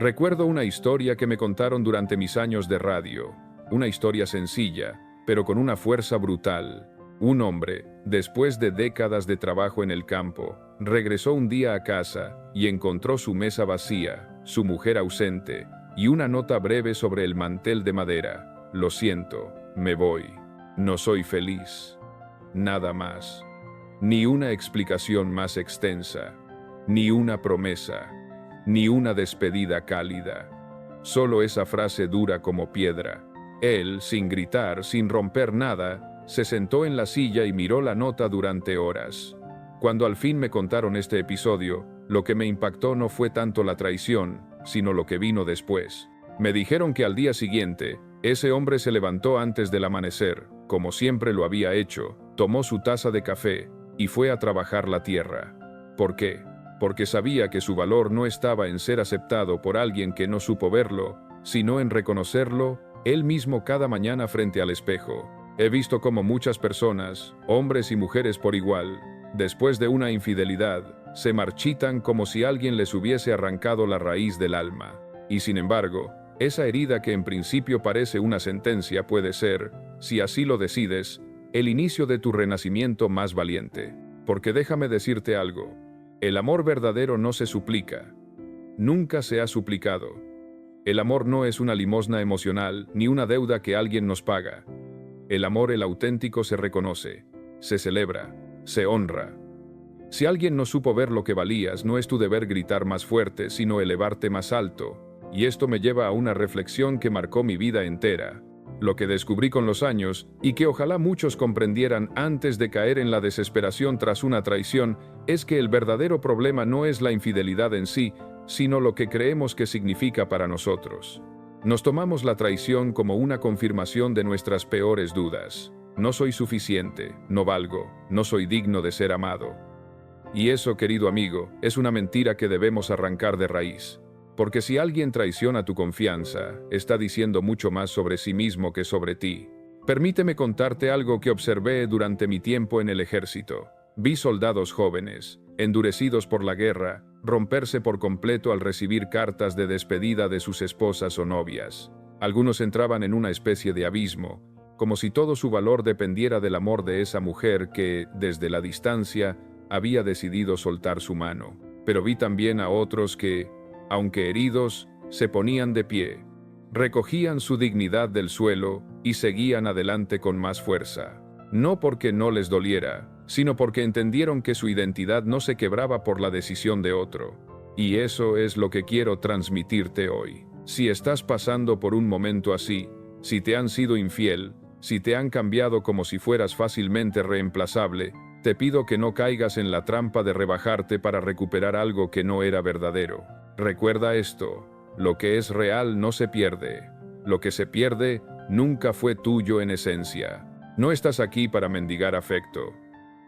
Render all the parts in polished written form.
Recuerdo una historia que me contaron durante mis años de radio. Una historia sencilla, pero con una fuerza brutal. Un hombre, después de décadas de trabajo en el campo, regresó un día a casa y encontró su mesa vacía, su mujer ausente, y una nota breve sobre el mantel de madera. Lo siento, me voy. No soy feliz. Nada más. Ni una explicación más extensa. Ni una promesa. Ni una despedida cálida. Solo esa frase dura como piedra. Él, sin gritar, sin romper nada, se sentó en la silla y miró la nota durante horas. Cuando al fin me contaron este episodio, lo que me impactó no fue tanto la traición, sino lo que vino después. Me dijeron que al día siguiente, ese hombre se levantó antes del amanecer, como siempre lo había hecho, tomó su taza de café y fue a trabajar la tierra. ¿Por qué? Porque sabía que su valor no estaba en ser aceptado por alguien que no supo verlo, sino en reconocerlo él mismo cada mañana frente al espejo. He visto cómo muchas personas, hombres y mujeres por igual, después de una infidelidad, se marchitan como si alguien les hubiese arrancado la raíz del alma. Y sin embargo, esa herida que en principio parece una sentencia puede ser, si así lo decides, el inicio de tu renacimiento más valiente. Porque déjame decirte algo, el amor verdadero no se suplica. Nunca se ha suplicado. El amor no es una limosna emocional ni una deuda que alguien nos paga. El amor, el auténtico, se reconoce, se celebra, se honra. Si alguien no supo ver lo que valías, no es tu deber gritar más fuerte, sino elevarte más alto. Y esto me lleva a una reflexión que marcó mi vida entera. Lo que descubrí con los años, y que ojalá muchos comprendieran antes de caer en la desesperación tras una traición, es que el verdadero problema no es la infidelidad en sí, sino lo que creemos que significa para nosotros. Nos tomamos la traición como una confirmación de nuestras peores dudas. No soy suficiente, no valgo, no soy digno de ser amado. Y eso, querido amigo, es una mentira que debemos arrancar de raíz. Porque si alguien traiciona tu confianza, está diciendo mucho más sobre sí mismo que sobre ti. Permíteme contarte algo que observé durante mi tiempo en el ejército. Vi soldados jóvenes, endurecidos por la guerra, romperse por completo al recibir cartas de despedida de sus esposas o novias. Algunos entraban en una especie de abismo, como si todo su valor dependiera del amor de esa mujer que, desde la distancia, había decidido soltar su mano. Pero vi también a otros que, aunque heridos, se ponían de pie, recogían su dignidad del suelo y seguían adelante con más fuerza. No porque no les doliera, sino porque entendieron que su identidad no se quebraba por la decisión de otro. Y eso es lo que quiero transmitirte hoy. Si estás pasando por un momento así, si te han sido infiel, si te han cambiado como si fueras fácilmente reemplazable, te pido que no caigas en la trampa de rebajarte para recuperar algo que no era verdadero. Recuerda esto, lo que es real no se pierde. Lo que se pierde nunca fue tuyo en esencia. No estás aquí para mendigar afecto.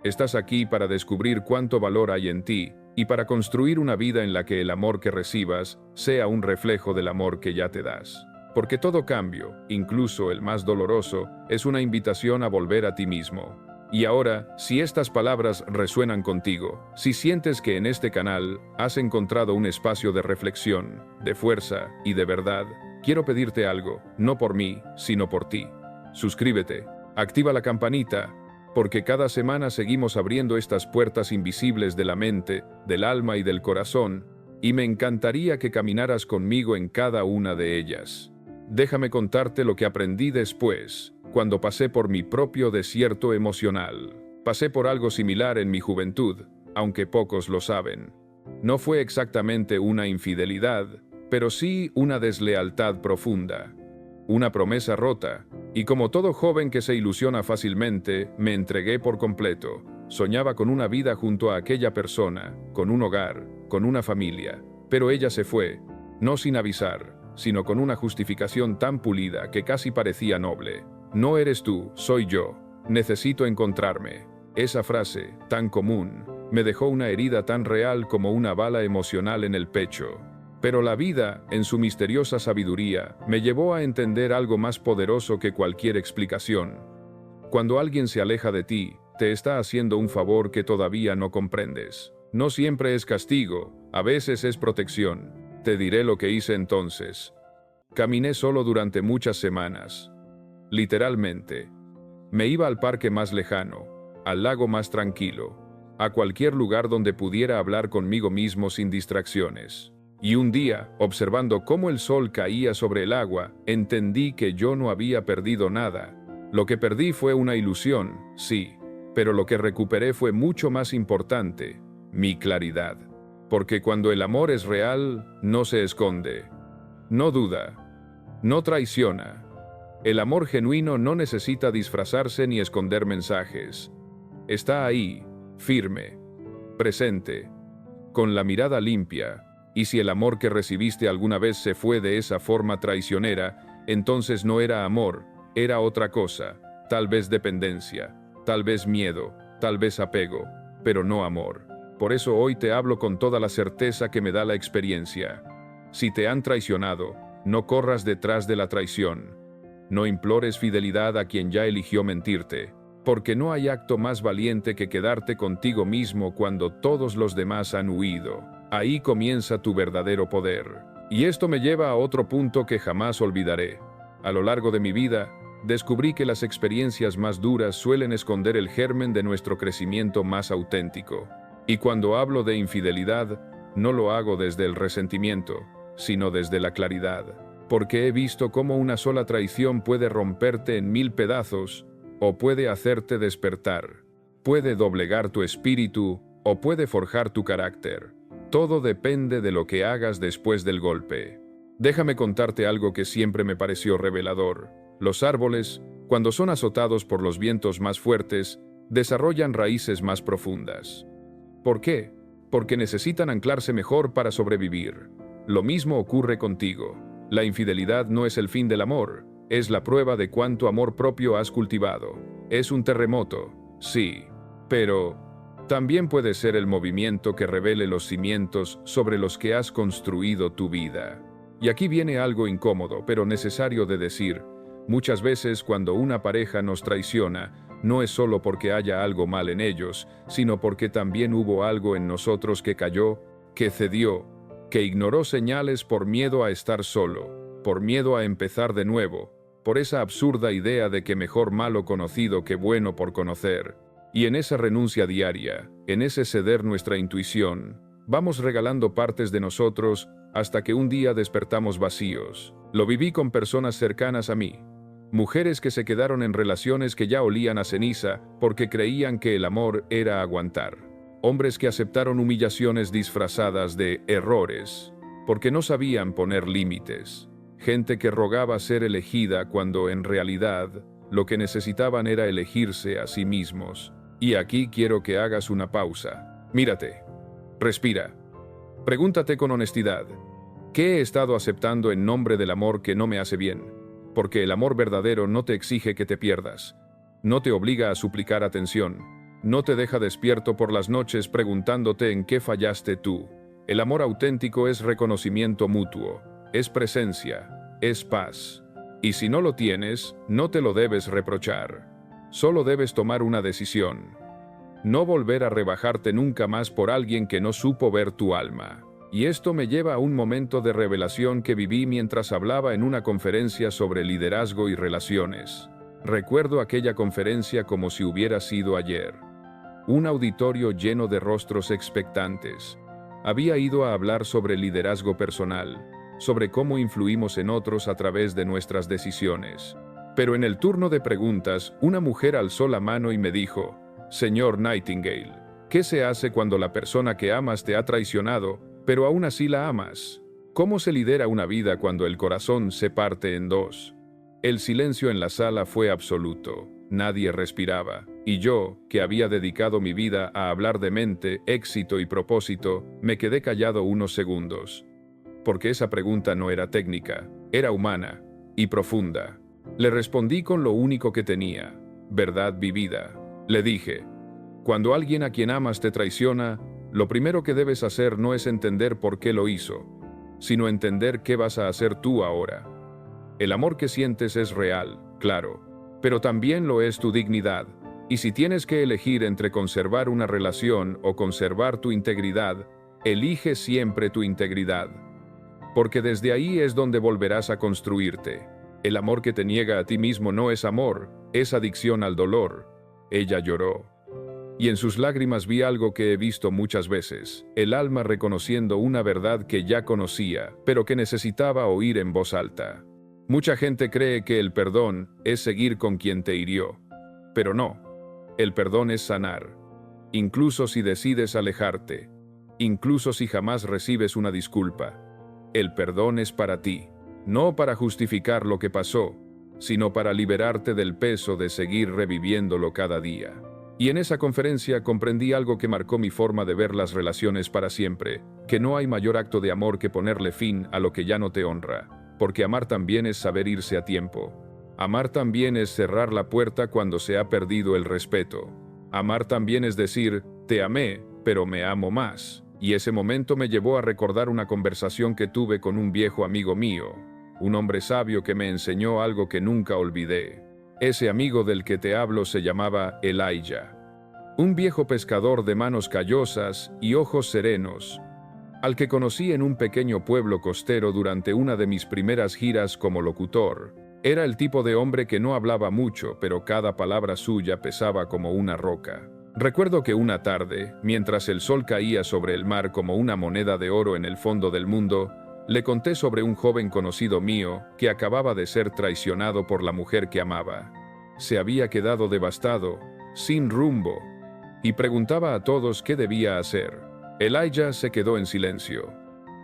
Estás aquí para descubrir cuánto valor hay en ti y para construir una vida en la que el amor que recibas sea un reflejo del amor que ya te das. Porque todo cambio, incluso el más doloroso, es una invitación a volver a ti mismo. Y ahora, si estas palabras resuenan contigo, si sientes que en este canal has encontrado un espacio de reflexión, de fuerza y de verdad, quiero pedirte algo, no por mí, sino por ti. Suscríbete, activa la campanita, porque cada semana seguimos abriendo estas puertas invisibles de la mente, del alma y del corazón, y me encantaría que caminaras conmigo en cada una de ellas. Déjame contarte lo que aprendí después, cuando pasé por mi propio desierto emocional. Pasé por algo similar en mi juventud, aunque pocos lo saben. No fue exactamente una infidelidad, pero sí una deslealtad profunda. Una promesa rota, y como todo joven que se ilusiona fácilmente, me entregué por completo. Soñaba con una vida junto a aquella persona, con un hogar, con una familia. Pero ella se fue, no sin avisar, sino con una justificación tan pulida que casi parecía noble. No eres tú, soy yo. Necesito encontrarme. Esa frase, tan común, me dejó una herida tan real como una bala emocional en el pecho. Pero la vida, en su misteriosa sabiduría, me llevó a entender algo más poderoso que cualquier explicación. Cuando alguien se aleja de ti, te está haciendo un favor que todavía no comprendes. No siempre es castigo, a veces es protección. Te diré lo que hice entonces. Caminé solo durante muchas semanas. Literalmente. Me iba al parque más lejano, al lago más tranquilo, a cualquier lugar donde pudiera hablar conmigo mismo sin distracciones. Y un día, observando cómo el sol caía sobre el agua, entendí que yo no había perdido nada. Lo que perdí fue una ilusión, sí, pero lo que recuperé fue mucho más importante, mi claridad. Porque cuando el amor es real, no se esconde, no duda, no traiciona. El amor genuino no necesita disfrazarse ni esconder mensajes. Está ahí, firme, presente, con la mirada limpia, y si el amor que recibiste alguna vez se fue de esa forma traicionera, entonces no era amor, era otra cosa, tal vez dependencia, tal vez miedo, tal vez apego, pero no amor. Por eso hoy te hablo con toda la certeza que me da la experiencia. Si te han traicionado, no corras detrás de la traición. No implores fidelidad a quien ya eligió mentirte, porque no hay acto más valiente que quedarte contigo mismo cuando todos los demás han huido. Ahí comienza tu verdadero poder. Y esto me lleva a otro punto que jamás olvidaré. A lo largo de mi vida, descubrí que las experiencias más duras suelen esconder el germen de nuestro crecimiento más auténtico. Y cuando hablo de infidelidad, no lo hago desde el resentimiento, sino desde la claridad. Porque he visto cómo una sola traición puede romperte en 1000 pedazos, o puede hacerte despertar. Puede doblegar tu espíritu, o puede forjar tu carácter. Todo depende de lo que hagas después del golpe. Déjame contarte algo que siempre me pareció revelador. Los árboles, cuando son azotados por los vientos más fuertes, desarrollan raíces más profundas. ¿Por qué? Porque necesitan anclarse mejor para sobrevivir. Lo mismo ocurre contigo. La infidelidad no es el fin del amor, es la prueba de cuánto amor propio has cultivado. Es un terremoto, sí, pero también puede ser el movimiento que revele los cimientos sobre los que has construido tu vida. Y aquí viene algo incómodo, pero necesario de decir. Muchas veces cuando una pareja nos traiciona, no es solo porque haya algo mal en ellos, sino porque también hubo algo en nosotros que cayó, que cedió, que ignoró señales por miedo a estar solo, por miedo a empezar de nuevo, por esa absurda idea de que mejor malo conocido que bueno por conocer. Y en esa renuncia diaria, en ese ceder nuestra intuición, vamos regalando partes de nosotros hasta que un día despertamos vacíos. Lo viví con personas cercanas a mí. Mujeres que se quedaron en relaciones que ya olían a ceniza porque creían que el amor era aguantar. Hombres que aceptaron humillaciones disfrazadas de errores porque no sabían poner límites. Gente que rogaba ser elegida cuando en realidad lo que necesitaban era elegirse a sí mismos. Y aquí quiero que hagas una pausa. Mírate. Respira. Pregúntate con honestidad. ¿Qué he estado aceptando en nombre del amor que no me hace bien? Porque el amor verdadero no te exige que te pierdas. No te obliga a suplicar atención. No te deja despierto por las noches preguntándote en qué fallaste tú. El amor auténtico es reconocimiento mutuo, es presencia, es paz. Y si no lo tienes, no te lo debes reprochar. Solo debes tomar una decisión. No volver a rebajarte nunca más por alguien que no supo ver tu alma. Y esto me lleva a un momento de revelación que viví mientras hablaba en una conferencia sobre liderazgo y relaciones. Recuerdo aquella conferencia como si hubiera sido ayer. Un auditorio lleno de rostros expectantes. Había ido a hablar sobre liderazgo personal, sobre cómo influimos en otros a través de nuestras decisiones. Pero en el turno de preguntas, una mujer alzó la mano y me dijo: «Señor Nightingale, ¿qué se hace cuando la persona que amas te ha traicionado, pero aún así la amas? ¿Cómo se lidera una vida cuando el corazón se parte en dos?» El silencio en la sala fue absoluto. Nadie respiraba. Y yo, que había dedicado mi vida a hablar de mente, éxito y propósito, me quedé callado unos segundos. Porque esa pregunta no era técnica, era humana y profunda. Le respondí con lo único que tenía: verdad vivida. Le dije: cuando alguien a quien amas te traiciona, lo primero que debes hacer no es entender por qué lo hizo, sino entender qué vas a hacer tú ahora. El amor que sientes es real, claro, pero también lo es tu dignidad. Y si tienes que elegir entre conservar una relación o conservar tu integridad, elige siempre tu integridad. porque desde ahí es donde volverás a construirte. El amor que te niega a ti mismo no es amor, es adicción al dolor. Ella lloró. Y en sus lágrimas vi algo que he visto muchas veces, el alma reconociendo una verdad que ya conocía, pero que necesitaba oír en voz alta. Mucha gente cree que el perdón es seguir con quien te hirió, pero no. El perdón es sanar, incluso si decides alejarte, incluso si jamás recibes una disculpa. El perdón es para ti, no para justificar lo que pasó, sino para liberarte del peso de seguir reviviéndolo cada día. Y en esa conferencia comprendí algo que marcó mi forma de ver las relaciones para siempre, que no hay mayor acto de amor que ponerle fin a lo que ya no te honra, porque amar también es saber irse a tiempo. Amar también es cerrar la puerta cuando se ha perdido el respeto. Amar también es decir, te amé, pero me amo más. Y ese momento me llevó a recordar una conversación que tuve con un viejo amigo mío, un hombre sabio que me enseñó algo que nunca olvidé. Ese amigo del que te hablo se llamaba Elijah, un viejo pescador de manos callosas y ojos serenos, al que conocí en un pequeño pueblo costero durante una de mis primeras giras como locutor. Era el tipo de hombre que no hablaba mucho, pero cada palabra suya pesaba como una roca. Recuerdo que una tarde, mientras el sol caía sobre el mar como una moneda de oro en el fondo del mundo, le conté sobre un joven conocido mío que acababa de ser traicionado por la mujer que amaba. Se había quedado devastado, sin rumbo, y preguntaba a todos qué debía hacer. Elijah se quedó en silencio.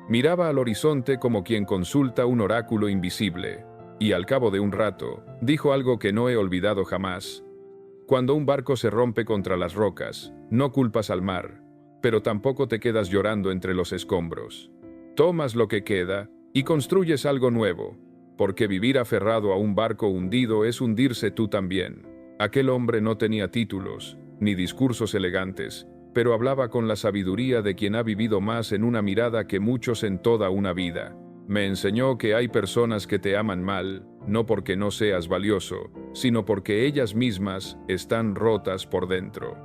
Miraba al horizonte como quien consulta un oráculo invisible, y al cabo de un rato, dijo algo que no he olvidado jamás. Cuando un barco se rompe contra las rocas, no culpas al mar, pero tampoco te quedas llorando entre los escombros. Tomas lo que queda y construyes algo nuevo, porque vivir aferrado a un barco hundido es hundirse tú también. Aquel hombre no tenía títulos, ni discursos elegantes, pero hablaba con la sabiduría de quien ha vivido más en una mirada que muchos en toda una vida. Me enseñó que hay personas que te aman mal, no porque no seas valioso, sino porque ellas mismas están rotas por dentro.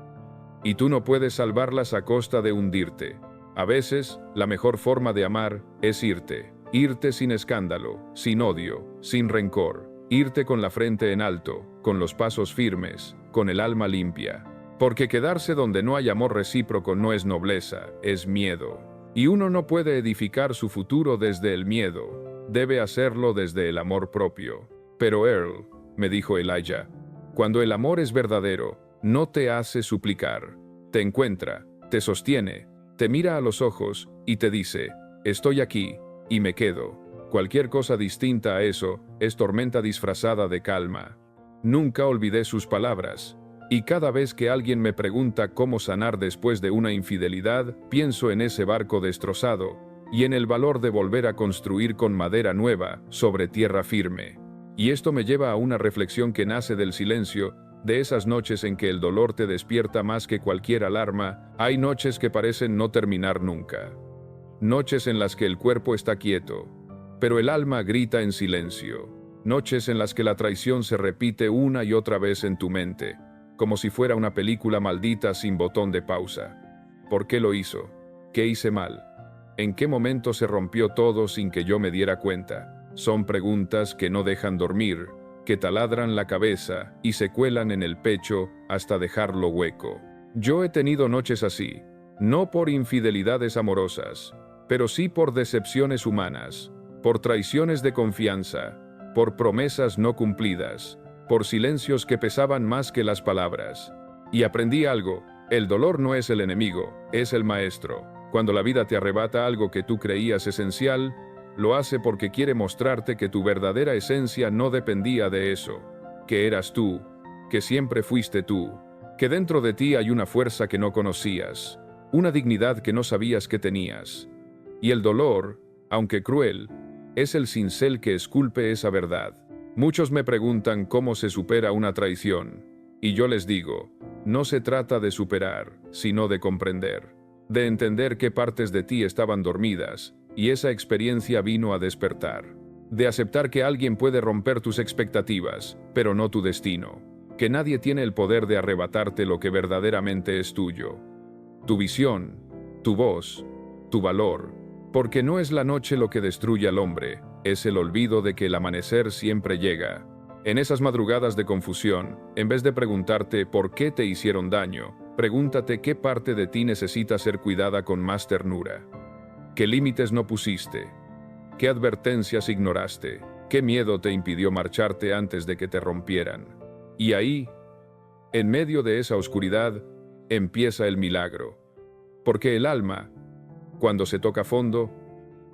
Y tú no puedes salvarlas a costa de hundirte. A veces, la mejor forma de amar es irte sin escándalo, sin odio, sin rencor, irte con la frente en alto, con los pasos firmes, con el alma limpia. Porque quedarse donde no hay amor recíproco no es nobleza, es miedo. Y uno no puede edificar su futuro desde el miedo, debe hacerlo desde el amor propio. Pero Earl, me dijo Elijah, cuando el amor es verdadero, no te hace suplicar, te encuentra, te sostiene, te mira a los ojos y te dice, estoy aquí, y me quedo. Cualquier cosa distinta a eso es tormenta disfrazada de calma. Nunca olvidé sus palabras, y cada vez que alguien me pregunta cómo sanar después de una infidelidad, pienso en ese barco destrozado, y en el valor de volver a construir con madera nueva, sobre tierra firme. Y esto me lleva a una reflexión que nace del silencio, de esas noches en que el dolor te despierta más que cualquier alarma. Hay noches que parecen no terminar nunca. Noches en las que el cuerpo está quieto, pero el alma grita en silencio. Noches en las que la traición se repite una y otra vez en tu mente, como si fuera una película maldita sin botón de pausa. ¿Por qué lo hizo? ¿Qué hice mal? ¿En qué momento se rompió todo sin que yo me diera cuenta? Son preguntas que no dejan dormir, que taladran la cabeza y se cuelan en el pecho hasta dejarlo hueco. Yo he tenido noches así, no por infidelidades amorosas, pero sí por decepciones humanas, por traiciones de confianza, por promesas no cumplidas, por silencios que pesaban más que las palabras. Y aprendí algo, el dolor no es el enemigo, es el maestro. Cuando la vida te arrebata algo que tú creías esencial, lo hace porque quiere mostrarte que tu verdadera esencia no dependía de eso, que eras tú, que siempre fuiste tú, que dentro de ti hay una fuerza que no conocías, una dignidad que no sabías que tenías. Y el dolor, aunque cruel, es el cincel que esculpe esa verdad. Muchos me preguntan cómo se supera una traición, y yo les digo, no se trata de superar, sino de comprender, de entender qué partes de ti estaban dormidas, y esa experiencia vino a despertar, de aceptar que alguien puede romper tus expectativas, pero no tu destino, que nadie tiene el poder de arrebatarte lo que verdaderamente es tuyo, tu visión, tu voz, tu valor, Porque no es la noche lo que destruye al hombre, es el olvido de que el amanecer siempre llega. En esas madrugadas de confusión, en vez de preguntarte por qué te hicieron daño, pregúntate qué parte de ti necesita ser cuidada con más ternura. ¿Qué límites no pusiste? ¿Qué advertencias ignoraste? ¿Qué miedo te impidió marcharte antes de que te rompieran? Y ahí, en medio de esa oscuridad, empieza el milagro. Porque el alma, cuando se toca fondo,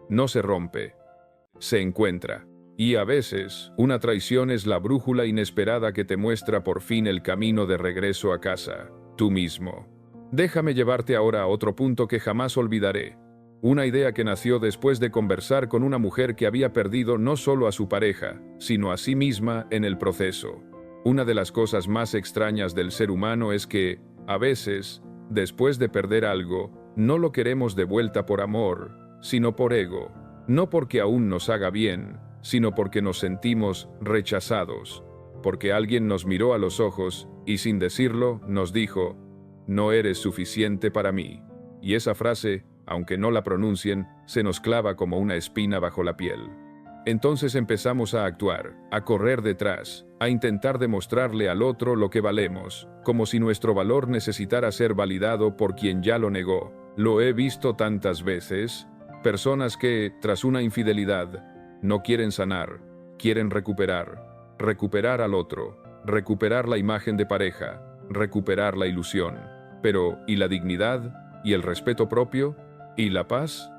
no se rompe, se encuentra. Y a veces, una traición es la brújula inesperada que te muestra por fin el camino de regreso a casa, tú mismo. Déjame llevarte ahora a otro punto que jamás olvidaré. Una idea que nació después de conversar con una mujer que había perdido no solo a su pareja, sino a sí misma en el proceso. Una de las cosas más extrañas del ser humano es que, a veces, después de perder algo, no lo queremos de vuelta por amor, sino por ego. No porque aún nos haga bien, sino porque nos sentimos rechazados. Porque alguien nos miró a los ojos y sin decirlo nos dijo, no eres suficiente para mí. Y esa frase, aunque no la pronuncien, se nos clava como una espina bajo la piel. Entonces empezamos a actuar, a correr detrás, a intentar demostrarle al otro lo que valemos, como si nuestro valor necesitara ser validado por quien ya lo negó. Lo he visto tantas veces, personas que, tras una infidelidad, no quieren sanar, quieren recuperar al otro, recuperar la imagen de pareja, recuperar la ilusión. Pero, ¿y la dignidad? ¿Y el respeto propio? ¿Y la paz?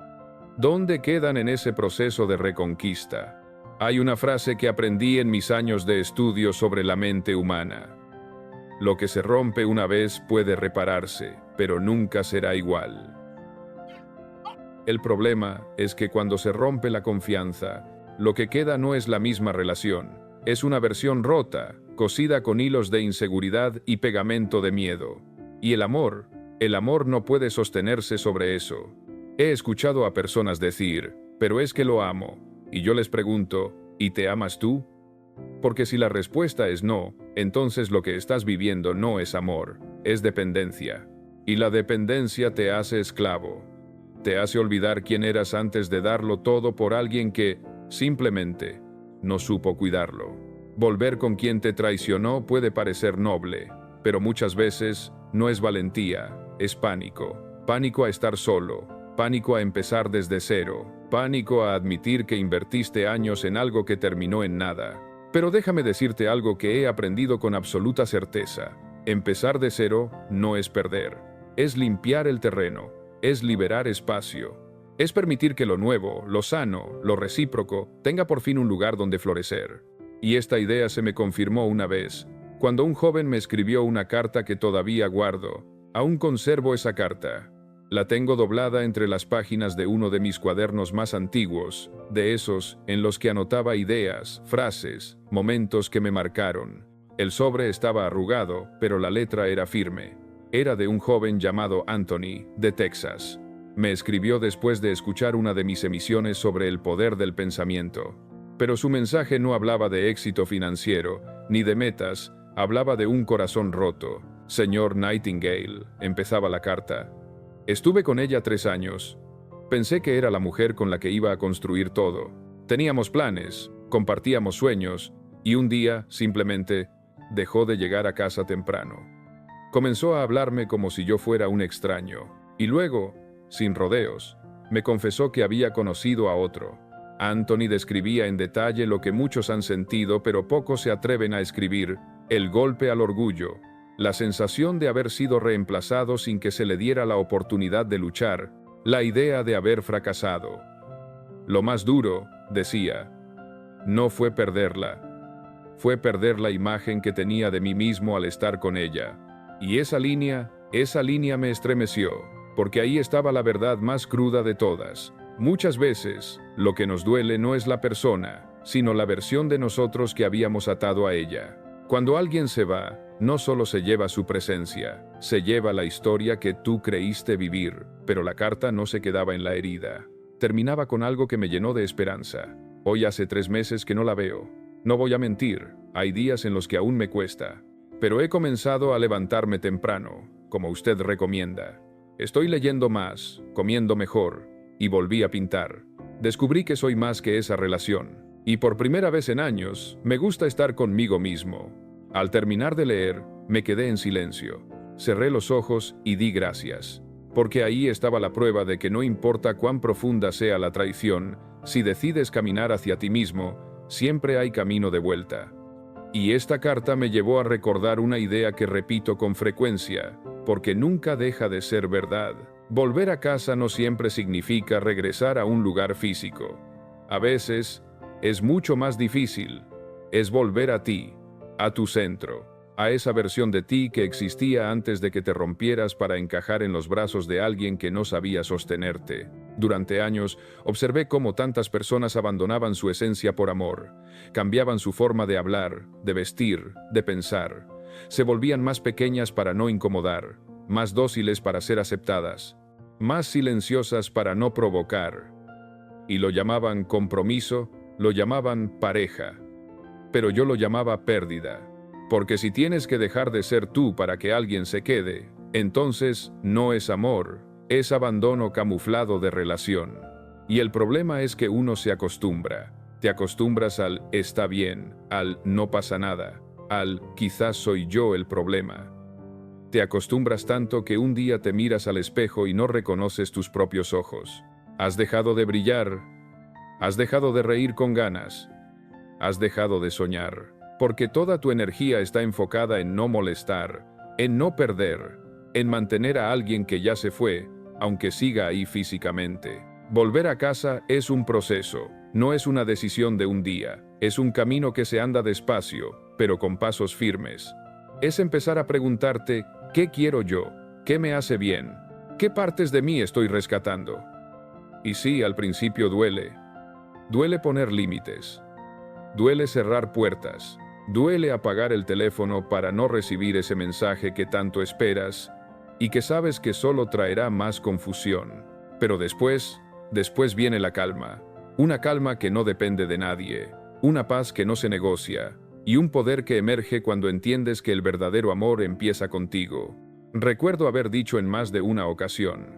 ¿Dónde quedan en ese proceso de reconquista? Hay una frase que aprendí en mis años de estudio sobre la mente humana. Lo que se rompe una vez puede repararse, pero nunca será igual. El problema es que cuando se rompe la confianza, lo que queda no es la misma relación, es una versión rota, cosida con hilos de inseguridad y pegamento de miedo. Y el amor no puede sostenerse sobre eso. He escuchado a personas decir, pero es que lo amo, y yo les pregunto, ¿y te amas tú? Porque si la respuesta es no, entonces lo que estás viviendo no es amor, es dependencia. Y la dependencia te hace esclavo. Te hace olvidar quién eras antes de darlo todo por alguien que, simplemente, no supo cuidarlo. Volver con quien te traicionó puede parecer noble, pero muchas veces no es valentía, es pánico. Pánico a estar solo, pánico a empezar desde cero, pánico a admitir que invertiste años en algo que terminó en nada. Pero déjame decirte algo que he aprendido con absoluta certeza. Empezar de cero no es perder, es limpiar el terreno, es liberar espacio, es permitir que lo nuevo, lo sano, lo recíproco, tenga por fin un lugar donde florecer. Y esta idea se me confirmó una vez, cuando un joven me escribió una carta que todavía guardo. Aún conservo esa carta. La tengo doblada entre las páginas de uno de mis cuadernos más antiguos, de esos en los que anotaba ideas, frases, momentos que me marcaron. El sobre estaba arrugado, pero la letra era firme. Era de un joven llamado Anthony, de Texas. Me escribió después de escuchar una de mis emisiones sobre el poder del pensamiento. Pero su mensaje no hablaba de éxito financiero, ni de metas, hablaba de un corazón roto. Señor Nightingale, empezaba la carta. Estuve con ella 3 años. Pensé que era la mujer con la que iba a construir todo. Teníamos planes, compartíamos sueños, y un día, simplemente, dejó de llegar a casa temprano. Comenzó a hablarme como si yo fuera un extraño, y luego, sin rodeos, me confesó que había conocido a otro. Anthony describía en detalle lo que muchos han sentido, pero pocos se atreven a escribir: el golpe al orgullo, la sensación de haber sido reemplazado sin que se le diera la oportunidad de luchar, la idea de haber fracasado. Lo más duro, decía, no fue perderla, fue perder la imagen que tenía de mí mismo al estar con ella. Y esa línea me estremeció, porque ahí estaba la verdad más cruda de todas. Muchas veces, lo que nos duele no es la persona, sino la versión de nosotros que habíamos atado a ella. Cuando alguien se va, no solo se lleva su presencia, se lleva la historia que tú creíste vivir, pero la carta no se quedaba en la herida. Terminaba con algo que me llenó de esperanza. Hoy hace 3 meses que no la veo. No voy a mentir, hay días en los que aún me cuesta. Pero he comenzado a levantarme temprano, como usted recomienda. Estoy leyendo más, comiendo mejor, y volví a pintar. Descubrí que soy más que esa relación. Y por primera vez en años, me gusta estar conmigo mismo. Al terminar de leer, me quedé en silencio. Cerré los ojos y di gracias. Porque ahí estaba la prueba de que no importa cuán profunda sea la traición, si decides caminar hacia ti mismo, siempre hay camino de vuelta. Y esta carta me llevó a recordar una idea que repito con frecuencia, porque nunca deja de ser verdad. Volver a casa no siempre significa regresar a un lugar físico. A veces, es mucho más difícil. Es volver a ti, a tu centro, a esa versión de ti que existía antes de que te rompieras para encajar en los brazos de alguien que no sabía sostenerte. Durante años, observé cómo tantas personas abandonaban su esencia por amor. Cambiaban su forma de hablar, de vestir, de pensar. Se volvían más pequeñas para no incomodar, más dóciles para ser aceptadas, más silenciosas para no provocar. Y lo llamaban compromiso, lo llamaban pareja. Pero yo lo llamaba pérdida. Porque si tienes que dejar de ser tú para que alguien se quede, entonces no es amor, es abandono camuflado de relación. Y el problema es que uno se acostumbra. Te acostumbras al está bien, al no pasa nada, al quizás soy yo el problema. Te acostumbras tanto que un día te miras al espejo y no reconoces tus propios ojos. Has dejado de brillar, has dejado de reír con ganas, has dejado de soñar. Porque toda tu energía está enfocada en no molestar, en no perder, en mantener a alguien que ya se fue, aunque siga ahí físicamente. Volver a casa es un proceso, no es una decisión de un día, es un camino que se anda despacio, pero con pasos firmes. Es empezar a preguntarte, ¿qué quiero yo? ¿Qué me hace bien? ¿Qué partes de mí estoy rescatando? Y sí, al principio duele. Duele poner límites. Duele cerrar puertas. Duele apagar el teléfono para no recibir ese mensaje que tanto esperas y que sabes que solo traerá más confusión. Pero después viene la calma. Una calma que no depende de nadie, una paz que no se negocia y un poder que emerge cuando entiendes que el verdadero amor empieza contigo. Recuerdo haber dicho en más de una ocasión: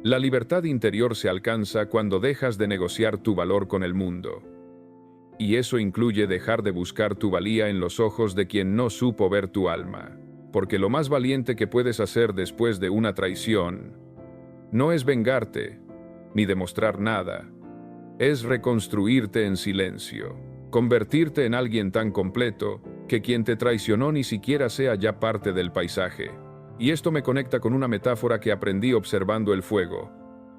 la libertad interior se alcanza cuando dejas de negociar tu valor con el mundo. Y eso incluye dejar de buscar tu valía en los ojos de quien no supo ver tu alma. Porque lo más valiente que puedes hacer después de una traición no es vengarte, ni demostrar nada. Es reconstruirte en silencio. Convertirte en alguien tan completo que quien te traicionó ni siquiera sea ya parte del paisaje. Y esto me conecta con una metáfora que aprendí observando el fuego.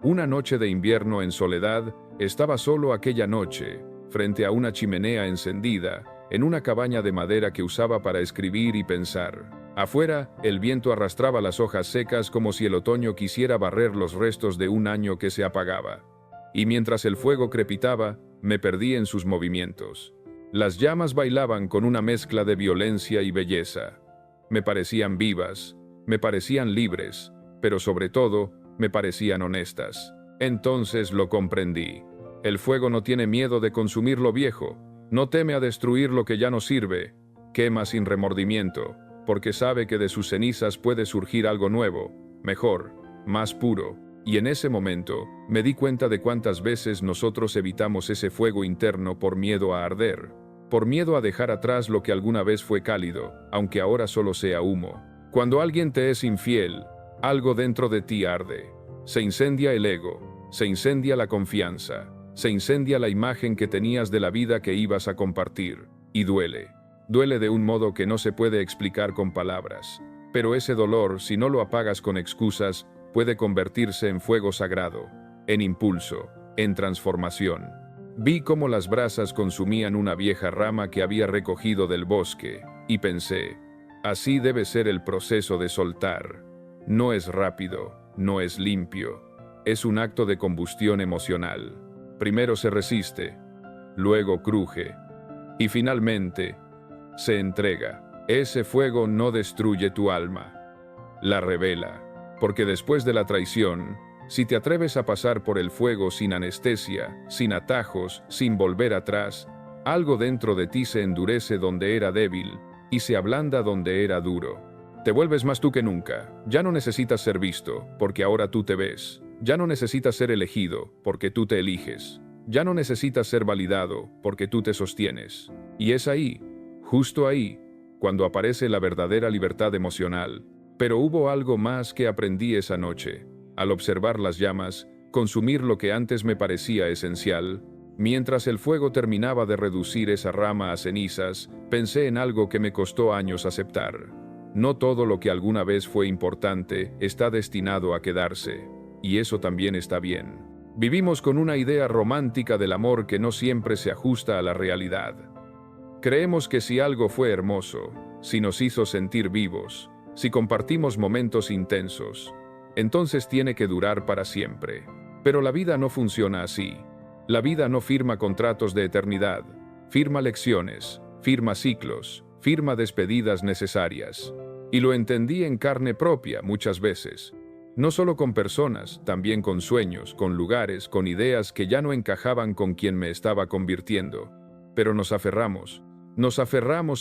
Una noche de invierno en soledad, estaba solo aquella noche, frente a una chimenea encendida, en una cabaña de madera que usaba para escribir y pensar. Afuera, el viento arrastraba las hojas secas como si el otoño quisiera barrer los restos de un año que se apagaba. Y mientras el fuego crepitaba, me perdí en sus movimientos. Las llamas bailaban con una mezcla de violencia y belleza. Me parecían vivas, me parecían libres, pero sobre todo, me parecían honestas. Entonces lo comprendí. El fuego no tiene miedo de consumir lo viejo, no teme a destruir lo que ya no sirve, quema sin remordimiento, porque sabe que de sus cenizas puede surgir algo nuevo, mejor, más puro. Y en ese momento, me di cuenta de cuántas veces nosotros evitamos ese fuego interno por miedo a arder, por miedo a dejar atrás lo que alguna vez fue cálido, aunque ahora solo sea humo. Cuando alguien te es infiel, algo dentro de ti arde. Se incendia el ego, se incendia la confianza, se incendia la imagen que tenías de la vida que ibas a compartir, y duele. Duele de un modo que no se puede explicar con palabras. Pero ese dolor, si no lo apagas con excusas, puede convertirse en fuego sagrado, en impulso, en transformación. Vi cómo las brasas consumían una vieja rama que había recogido del bosque, y pensé, así debe ser el proceso de soltar. No es rápido, no es limpio, es un acto de combustión emocional. Primero se resiste, luego cruje, y finalmente se entrega. Ese fuego no destruye tu alma, la revela, porque después de la traición, si te atreves a pasar por el fuego sin anestesia, sin atajos, sin volver atrás, algo dentro de ti se endurece donde era débil y se ablanda donde era duro. Te vuelves más tú que nunca, ya no necesitas ser visto, porque ahora tú te ves. Ya no necesitas ser elegido, porque tú te eliges. Ya no necesitas ser validado, porque tú te sostienes. Y es ahí, justo ahí, cuando aparece la verdadera libertad emocional. Pero hubo algo más que aprendí esa noche. Al observar las llamas, consumir lo que antes me parecía esencial, mientras el fuego terminaba de reducir esa rama a cenizas, pensé en algo que me costó años aceptar. No todo lo que alguna vez fue importante está destinado a quedarse, y eso también está bien. Vivimos con una idea romántica del amor que no siempre se ajusta a la realidad. Creemos que si algo fue hermoso, si nos hizo sentir vivos, si compartimos momentos intensos, entonces tiene que durar para siempre. Pero la vida no funciona así. La vida no firma contratos de eternidad, firma lecciones, firma ciclos, firma despedidas necesarias. Y lo entendí en carne propia muchas veces. No solo con personas, también con sueños, con lugares, con ideas que ya no encajaban con quien me estaba convirtiendo. Pero nos aferramos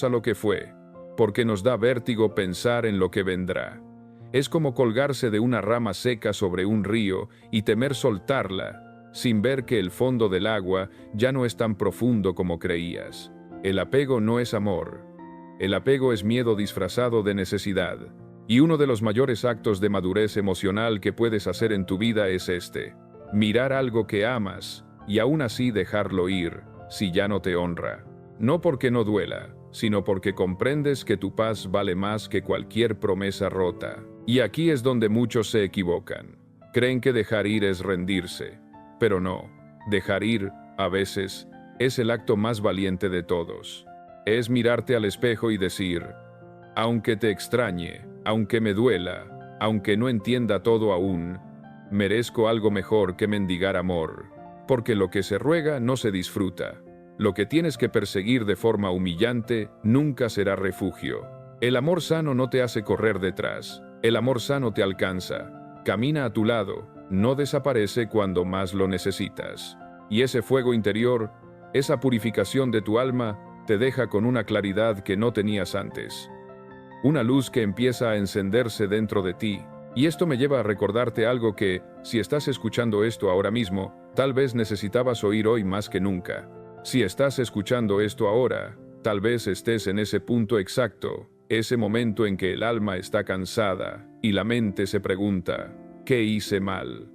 a lo que fue, porque nos da vértigo pensar en lo que vendrá. Es como colgarse de una rama seca sobre un río y temer soltarla, sin ver que el fondo del agua ya no es tan profundo como creías. El apego no es amor. El apego es miedo disfrazado de necesidad. Y uno de los mayores actos de madurez emocional que puedes hacer en tu vida es este: mirar algo que amas y aún así dejarlo ir, si ya no te honra. No porque no duela, sino porque comprendes que tu paz vale más que cualquier promesa rota. Y aquí es donde muchos se equivocan. Creen que dejar ir es rendirse. Pero no, dejar ir, a veces, es el acto más valiente de todos. Es mirarte al espejo y decir: aunque te extrañe, aunque me duela, aunque no entienda todo aún, merezco algo mejor que mendigar amor. Porque lo que se ruega no se disfruta. Lo que tienes que perseguir de forma humillante nunca será refugio. El amor sano no te hace correr detrás. El amor sano te alcanza. Camina a tu lado. No desaparece cuando más lo necesitas. Y ese fuego interior, esa purificación de tu alma, te deja con una claridad que no tenías antes. Una luz que empieza a encenderse dentro de ti. Y esto me lleva a recordarte algo que, si estás escuchando esto ahora mismo, tal vez necesitabas oír hoy más que nunca. Si estás escuchando esto ahora, tal vez estés en ese punto exacto, ese momento en que el alma está cansada y la mente se pregunta: ¿qué hice mal?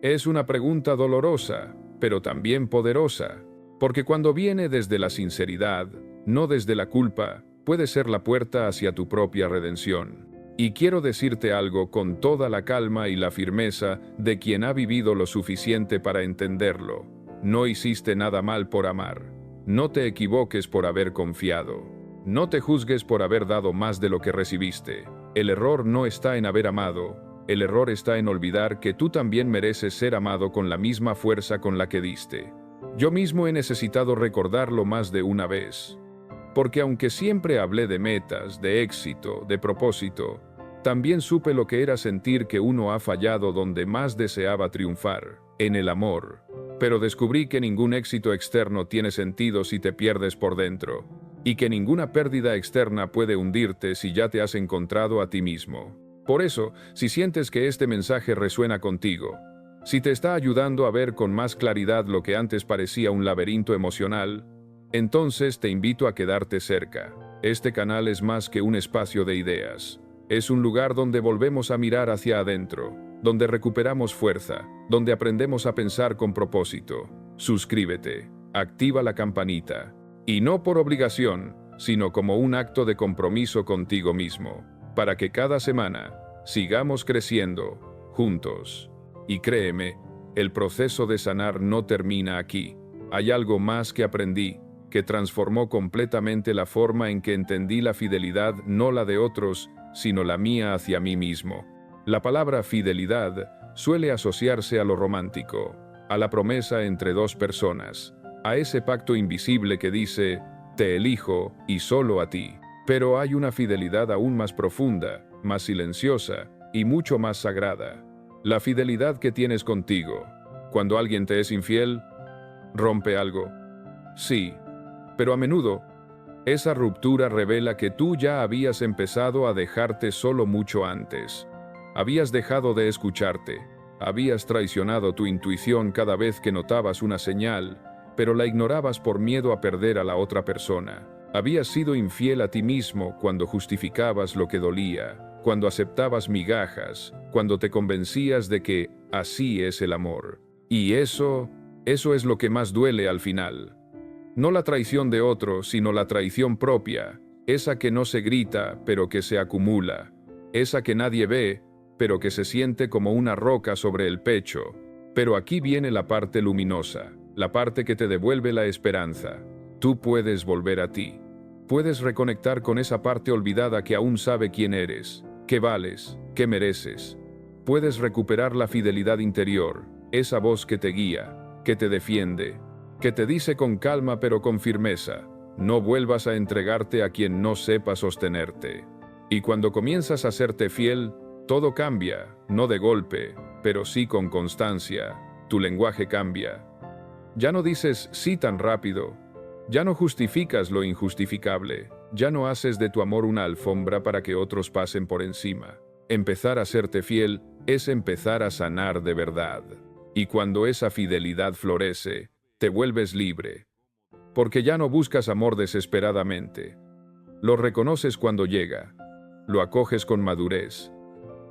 Es una pregunta dolorosa, pero también poderosa, porque cuando viene desde la sinceridad, no desde la culpa, puede ser la puerta hacia tu propia redención. Y quiero decirte algo con toda la calma y la firmeza de quien ha vivido lo suficiente para entenderlo. No hiciste nada mal por amar. No te equivoques por haber confiado. No te juzgues por haber dado más de lo que recibiste. El error no está en haber amado. El error está en olvidar que tú también mereces ser amado con la misma fuerza con la que diste. Yo mismo he necesitado recordarlo más de una vez. Porque aunque siempre hablé de metas, de éxito, de propósito, también supe lo que era sentir que uno ha fallado donde más deseaba triunfar, en el amor. Pero descubrí que ningún éxito externo tiene sentido si te pierdes por dentro, y que ninguna pérdida externa puede hundirte si ya te has encontrado a ti mismo. Por eso, si sientes que este mensaje resuena contigo, si te está ayudando a ver con más claridad lo que antes parecía un laberinto emocional, entonces te invito a quedarte cerca. Este canal es más que un espacio de ideas. Es un lugar donde volvemos a mirar hacia adentro, donde recuperamos fuerza, donde aprendemos a pensar con propósito. Suscríbete, activa la campanita. Y no por obligación, sino como un acto de compromiso contigo mismo, para que cada semana sigamos creciendo, juntos. Y créeme, el proceso de sanar no termina aquí. Hay algo más que aprendí, que transformó completamente la forma en que entendí la fidelidad, no la de otros, sino la mía hacia mí mismo. La palabra fidelidad suele asociarse a lo romántico, a la promesa entre dos personas, a ese pacto invisible que dice: te elijo y solo a ti. Pero hay una fidelidad aún más profunda, más silenciosa y mucho más sagrada. La fidelidad que tienes contigo. Cuando alguien te es infiel, ¿rompe algo? Sí, pero a menudo, esa ruptura revela que tú ya habías empezado a dejarte solo mucho antes. Habías dejado de escucharte, Habías traicionado tu intuición cada vez que notabas una señal, pero la ignorabas por miedo a perder a la otra persona. Habías sido infiel a ti mismo cuando justificabas lo que dolía, cuando aceptabas migajas, cuando te convencías de que así es el amor. Y eso es lo que más duele al final. No la traición de otro, sino la traición propia, esa que no se grita, pero que se acumula, esa que nadie ve, pero que se siente como una roca sobre el pecho. Pero aquí viene la parte luminosa, la parte que te devuelve la esperanza. Tú puedes volver a ti. Puedes reconectar con esa parte olvidada que aún sabe quién eres, qué vales, qué mereces. Puedes recuperar la fidelidad interior, esa voz que te guía, que te defiende, que te dice con calma pero con firmeza: no vuelvas a entregarte a quien no sepa sostenerte. Y cuando comienzas a serte fiel, todo cambia, no de golpe, pero sí con constancia. Tu lenguaje cambia. Ya no dices sí tan rápido. Ya no justificas lo injustificable. Ya no haces de tu amor una alfombra para que otros pasen por encima. Empezar a serte fiel es empezar a sanar de verdad. Y cuando esa fidelidad florece, te vuelves libre. Porque ya no buscas amor desesperadamente. Lo reconoces cuando llega. Lo acoges con madurez.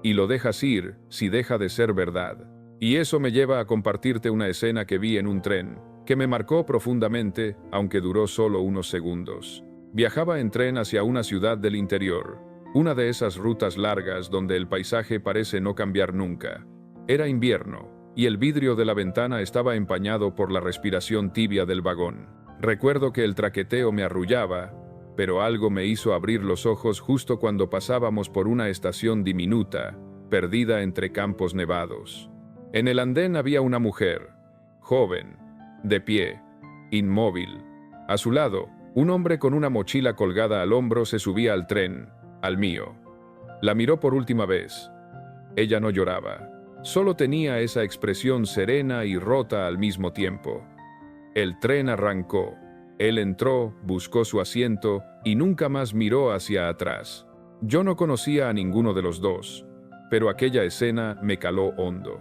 Y lo dejas ir si deja de ser verdad. Y eso me lleva a compartirte una escena que vi en un tren, que me marcó profundamente, aunque duró solo unos segundos. Viajaba en tren hacia una ciudad del interior, una de esas rutas largas donde el paisaje parece no cambiar nunca. Era invierno, y el vidrio de la ventana estaba empañado por la respiración tibia del vagón. Recuerdo que el traqueteo me arrullaba, pero algo me hizo abrir los ojos justo cuando pasábamos por una estación diminuta, perdida entre campos nevados. En el andén había una mujer, joven, de pie, inmóvil. A su lado, un hombre con una mochila colgada al hombro se subía al tren, al mío. La miró por última vez. Ella no lloraba, solo tenía esa expresión serena y rota al mismo tiempo. El tren arrancó. Él entró, buscó su asiento y nunca más miró hacia atrás. Yo no conocía a ninguno de los dos, pero aquella escena me caló hondo.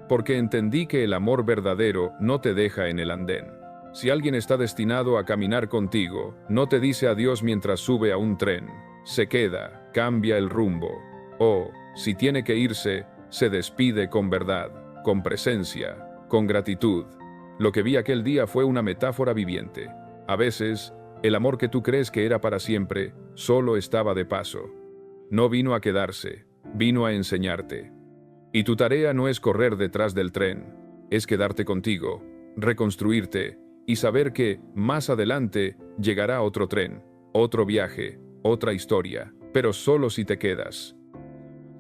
Porque entendí que el amor verdadero no te deja en el andén. Si alguien está destinado a caminar contigo, no te dice adiós mientras sube a un tren. Se queda, cambia el rumbo. O, si tiene que irse, se despide con verdad, con presencia, con gratitud. Lo que vi aquel día fue una metáfora viviente. A veces, el amor que tú crees que era para siempre, solo estaba de paso. No vino a quedarse, vino a enseñarte. Y tu tarea no es correr detrás del tren, es quedarte contigo, reconstruirte y saber que, más adelante, llegará otro tren, otro viaje, otra historia, pero solo si te quedas.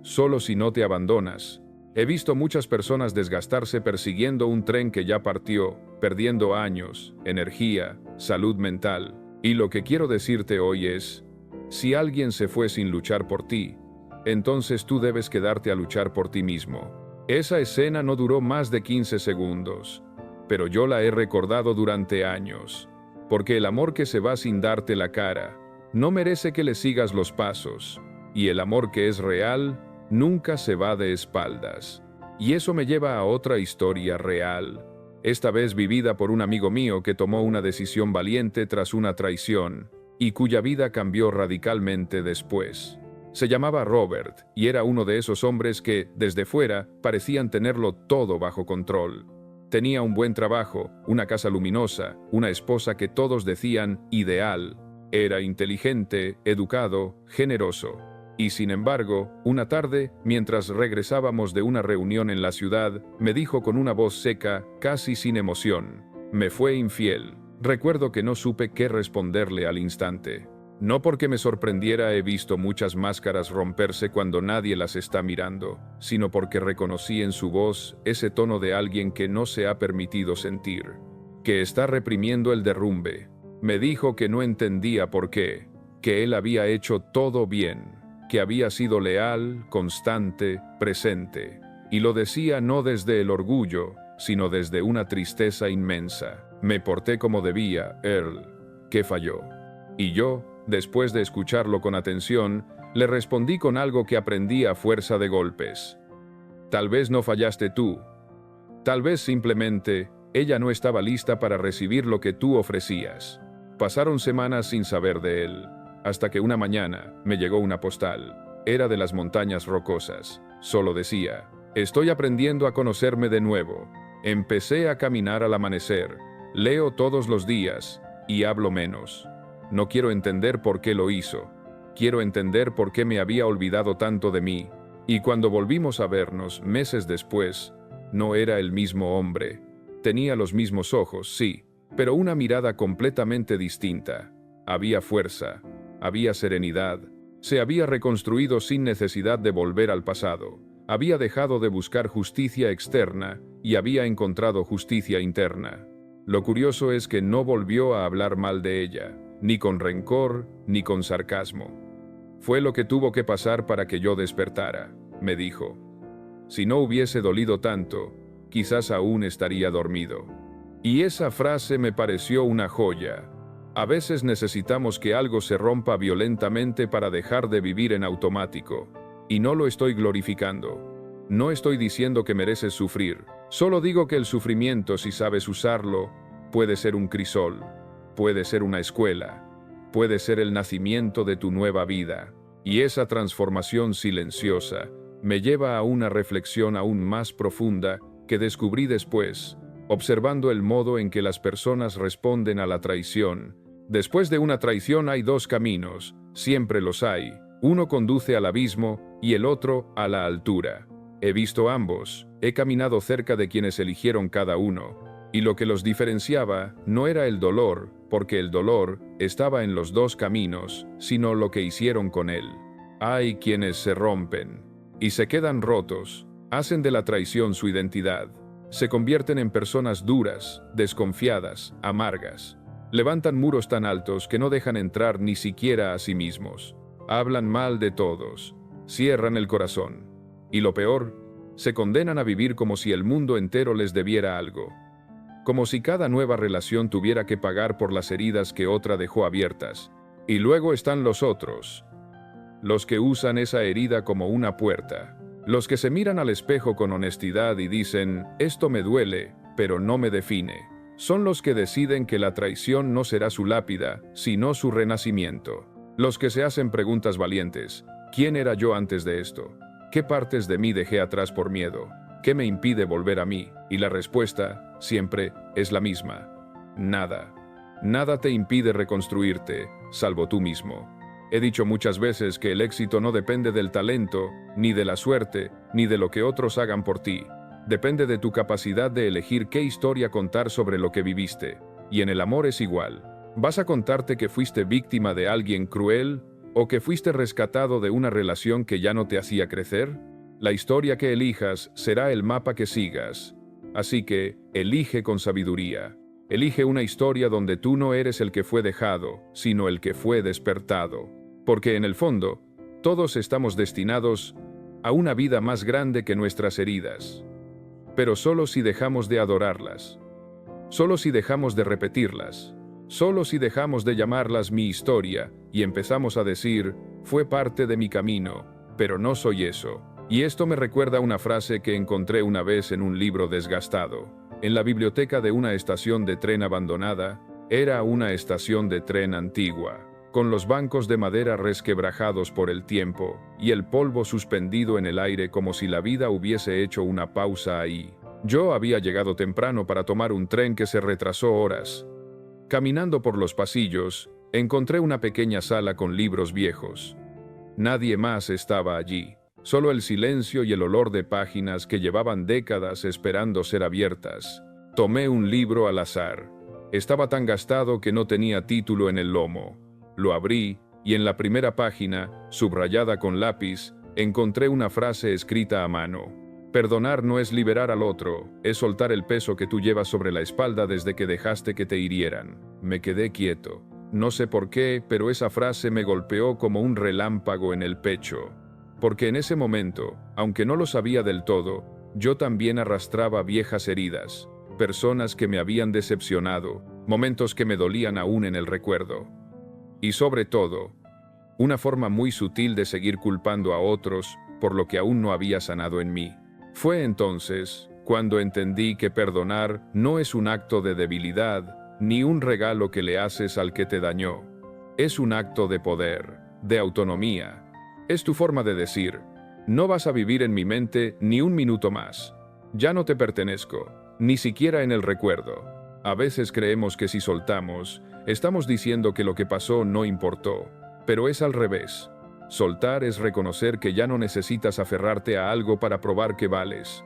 Solo si no te abandonas. He visto muchas personas desgastarse persiguiendo un tren que ya partió, perdiendo años, energía, salud mental. Y lo que quiero decirte hoy es, si alguien se fue sin luchar por ti, entonces tú debes quedarte a luchar por ti mismo. Esa escena no duró más de 15 segundos, pero yo la he recordado durante años, porque el amor que se va sin darte la cara, no merece que le sigas los pasos, y el amor que es real, nunca se va de espaldas. Y eso me lleva a otra historia real, esta vez vivida por un amigo mío que tomó una decisión valiente tras una traición, y cuya vida cambió radicalmente después. Se llamaba Robert, y era uno de esos hombres que, desde fuera, parecían tenerlo todo bajo control. Tenía un buen trabajo, una casa luminosa, una esposa que todos decían ideal. Era inteligente, educado, generoso. Y sin embargo, una tarde, mientras regresábamos de una reunión en la ciudad, me dijo con una voz seca, casi sin emoción: me fue infiel. Recuerdo que no supe qué responderle al instante. No porque me sorprendiera, he visto muchas máscaras romperse cuando nadie las está mirando, sino porque reconocí en su voz ese tono de alguien que no se ha permitido sentir, que está reprimiendo el derrumbe. Me dijo que no entendía por qué, que él había hecho todo bien, que había sido leal, constante, presente. Y lo decía no desde el orgullo, sino desde una tristeza inmensa. Me porté como debía, Earl. ¿Qué falló? Y yo, después de escucharlo con atención, le respondí con algo que aprendí a fuerza de golpes. Tal vez no fallaste tú. Tal vez simplemente ella no estaba lista para recibir lo que tú ofrecías. Pasaron semanas sin saber de él, hasta que una mañana me llegó una postal. Era de las montañas rocosas. Solo decía: estoy aprendiendo a conocerme de nuevo. Empecé a caminar al amanecer. Leo todos los días y hablo menos. No quiero entender por qué lo hizo. Quiero entender por qué me había olvidado tanto de mí. Y cuando volvimos a vernos meses después, no era el mismo hombre. Tenía los mismos ojos, sí, pero una mirada completamente distinta. Había fuerza, había serenidad. Se había reconstruido sin necesidad de volver al pasado. Había dejado de buscar justicia externa y había encontrado justicia interna. Lo curioso es que no volvió a hablar mal de ella, ni con rencor, ni con sarcasmo. Fue lo que tuvo que pasar para que yo despertara, me dijo. Si no hubiese dolido tanto, quizás aún estaría dormido. Y esa frase me pareció una joya. A veces necesitamos que algo se rompa violentamente para dejar de vivir en automático. Y no lo estoy glorificando. No estoy diciendo que mereces sufrir. Solo digo que el sufrimiento, si sabes usarlo, puede ser un crisol, puede ser una escuela, puede ser el nacimiento de tu nueva vida. Y esa transformación silenciosa me lleva a una reflexión aún más profunda que descubrí después, observando el modo en que las personas responden a la traición. Después de una traición hay dos caminos, siempre los hay. Uno conduce al abismo y el otro a la altura. He visto ambos, he caminado cerca de quienes eligieron cada uno, y lo que los diferenciaba no era el dolor, porque el dolor estaba en los dos caminos, sino lo que hicieron con él. Hay quienes se rompen y se quedan rotos, hacen de la traición su identidad, se convierten en personas duras, desconfiadas, amargas. Levantan muros tan altos que no dejan entrar ni siquiera a sí mismos. Hablan mal de todos, cierran el corazón. Y lo peor, se condenan a vivir como si el mundo entero les debiera algo. Como si cada nueva relación tuviera que pagar por las heridas que otra dejó abiertas. Y luego están los otros, los que usan esa herida como una puerta. Los que se miran al espejo con honestidad y dicen: esto me duele, pero no me define. Son los que deciden que la traición no será su lápida, sino su renacimiento. Los que se hacen preguntas valientes: ¿quién era yo antes de esto? ¿Qué partes de mí dejé atrás por miedo? ¿Qué me impide volver a mí? Y la respuesta, siempre, es la misma: nada. Nada te impide reconstruirte, salvo tú mismo. He dicho muchas veces que el éxito no depende del talento, ni de la suerte, ni de lo que otros hagan por ti. Depende de tu capacidad de elegir qué historia contar sobre lo que viviste. Y en el amor es igual. ¿Vas a contarte que fuiste víctima de alguien cruel o que fuiste rescatado de una relación que ya no te hacía crecer? La historia que elijas será el mapa que sigas. Así que, elige con sabiduría. Elige una historia donde tú no eres el que fue dejado, sino el que fue despertado. Porque en el fondo, todos estamos destinados a una vida más grande que nuestras heridas. Pero solo si dejamos de adorarlas. Solo si dejamos de repetirlas. Solo si dejamos de llamarlas mi historia y empezamos a decir: fue parte de mi camino, pero no soy eso. Y esto me recuerda una frase que encontré una vez en un libro desgastado. En la biblioteca de una estación de tren abandonada, era una estación de tren antigua, con los bancos de madera resquebrajados por el tiempo, y el polvo suspendido en el aire como si la vida hubiese hecho una pausa ahí. Yo había llegado temprano para tomar un tren que se retrasó horas. Caminando por los pasillos, encontré una pequeña sala con libros viejos. Nadie más estaba allí. Solo el silencio y el olor de páginas que llevaban décadas esperando ser abiertas. Tomé un libro al azar. Estaba tan gastado que no tenía título en el lomo. Lo abrí y en la primera página, subrayada con lápiz, encontré una frase escrita a mano. Perdonar no es liberar al otro, es soltar el peso que tú llevas sobre la espalda desde que dejaste que te hirieran. Me quedé quieto. No sé por qué, pero esa frase me golpeó como un relámpago en el pecho. Porque en ese momento, aunque no lo sabía del todo, yo también arrastraba viejas heridas, personas que me habían decepcionado, momentos que me dolían aún en el recuerdo. Y sobre todo, una forma muy sutil de seguir culpando a otros por lo que aún no había sanado en mí. Fue entonces cuando entendí que perdonar no es un acto de debilidad, ni un regalo que le haces al que te dañó. Es un acto de poder, de autonomía. Es tu forma de decir, no vas a vivir en mi mente ni un minuto más. Ya no te pertenezco, ni siquiera en el recuerdo. A veces creemos que si soltamos, estamos diciendo que lo que pasó no importó, pero es al revés. Soltar es reconocer que ya no necesitas aferrarte a algo para probar que vales.